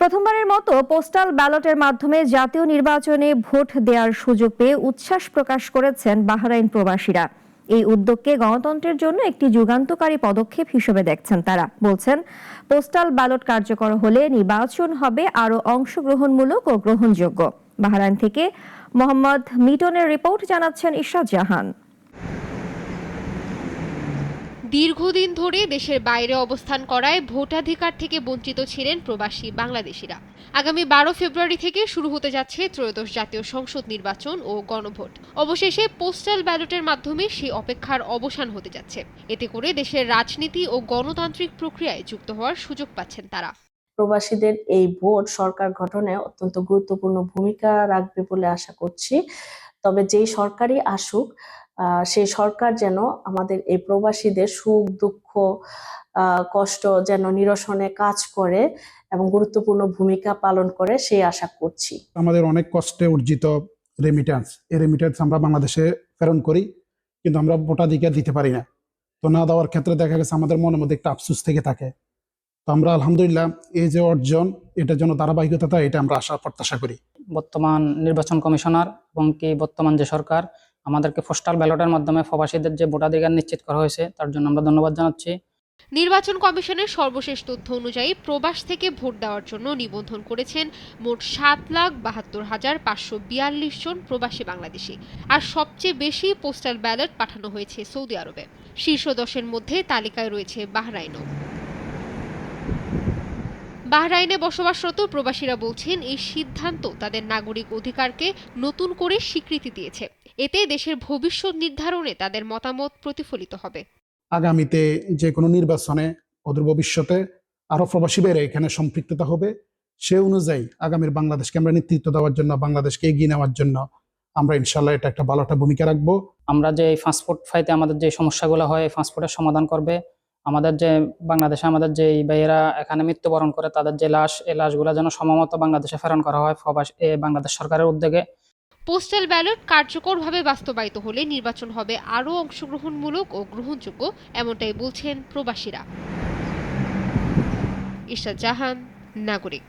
প্রথমবারের মতো পোস্টাল ব্যালটের মাধ্যমে জাতীয় নির্বাচনে ভোট দেওয়ার সুযোগ পেয়ে উচ্ছ্বাস প্রকাশ করেছেন বাহরাইন প্রবাসীরা। এই উদ্যোগকে গণতন্ত্রের জন্য একটি যুগান্তকারী পদক্ষেপ হিসেবে দেখছেন তারা। বলছেন, পোস্টাল ব্যালট কার্যকর হলে নির্বাচন হবে আরও অংশগ্রহণমূলক ও গ্রহণযোগ্য। বাহরাইন থেকে মোহাম্মদ মিটনের রিপোর্ট, জানাচ্ছেন ইশরাত জাহান। দীর্ঘদিন ধরে দেশের বাইরে অবস্থান করায় ভোটাধিকার থেকে বঞ্চিত ছিলেন প্রবাসী বাংলাদেশিরা। আগামী 12 ফেব্রুয়ারি থেকে শুরু হতে যাচ্ছে ত্রয়োদশ জাতীয় সংসদ নির্বাচন ও গণভোট। অবশেষে পোস্টাল ব্যালটের মাধ্যমে সেই অপেক্ষার অবসান হতে যাচ্ছে। এতে করে দেশের রাজনীতি ও গণতান্ত্রিক প্রক্রিয়ায় যুক্ত হওয়ার সুযোগ পাচ্ছেন তারা। প্রবাসীদের এই ভোট সরকার গঠনে অত্যন্ত গুরুত্বপূর্ণ ভূমিকা রাখবে বলে আশা করছি। তবে যেই সরকারই আসুক, সেই সরকার যেন আমাদের এই প্রবাসীদের সুখ দুঃখ কষ্ট যেন নিরসনে কাজ করে এবং গুরুত্বপূর্ণ ভূমিকা পালন করে, সেই আশা করছি। আমাদের অনেক কষ্টে অর্জিত রেমিট্যান্স, এই রেমিট্যান্স আমরা বাংলাদেশে প্রেরণ করি, কিন্তু আমরা ভোটাধিকার দিতে পারি না। তো না দেওয়ার ক্ষেত্রে দেখা গেছে আমাদের মনের মধ্যে একটা আফসোস থেকে থাকে। তো আমরা আলহামদুলিল্লাহ এই যে অর্জন, এটার জন্য ধারাবাহিকতা, এটা আমরা আশা প্রত্যাশা করি। বর্তমান নির্বাচন কমিশনার এবং কি বর্তমান যে সরকার আমাদেরকে পোস্টাল ব্যালটের মাধ্যমে প্রবাসীদের যে ভোটাধিকার নিশ্চিত করা হয়েছে, তার জন্য আমরা ধন্যবাদ জানাচ্ছি। নির্বাচন কমিশনের সর্বশেষ তথ্য অনুযায়ী প্রবাস থেকে ভোট দেওয়ার জন্য নিবন্ধন করেছেন মোট 7,72,542 জন প্রবাসী বাংলাদেশি। আর সবচেয়ে বেশি পোস্টাল ব্যালট পাঠানো হয়েছে সৌদি আরবে। শীর্ষ 10-এর মধ্যে তালিকায় রয়েছে বাহরাইনও। বাহরাইনে বসবাসরত প্রবাসীরা বলছেন, এই সিদ্ধান্ত তাদের নাগরিক অধিকারকে নতুন করে স্বীকৃতি দিয়েছে। এতে দেশের ভবিষ্যৎ নির্ধারণে তাদের মতামত প্রতিফলিত হবে। আগামীতে যে কোনো নির্বাচনে অদূর ভবিষ্যতে আরো প্রবাসী বাইরে এখানে সম্পৃক্ততা হবে। সে অনুযায়ী আগামীর বাংলাদেশকে আমরা নেতৃত্ব দেওয়ার জন্য, বাংলাদেশকে এগিয়ে নেওয়ার জন্য আমরা ইনশাল্লাহ এটা একটা ভালো একটা ভূমিকা রাখবো। আমরা যে এই পাসপোর্ট ফাইতে আমাদের যে সমস্যাগুলো হয়, এই পাসপোর্টের সমাধান করবে। আমাদের যে বাংলাদেশে আমাদের যে ভাইয়েরা এখানে মৃত্যুবরণ করে, তাদের যে লাশ, এই লাশগুলো যেন সময়মতো বাংলাদেশে প্রেরণ করা হয় বাংলাদেশ সরকারের উদ্যোগে। পোস্টাল ব্যালট কার্যকরভাবে বাস্তবায়িত হলে নির্বাচন হবে আরও অংশগ্রহণমূলক ও গ্রহণযোগ্য, এমনটাই বলছেন প্রবাসীরা। ইশরাত জাহান, নাগরিক।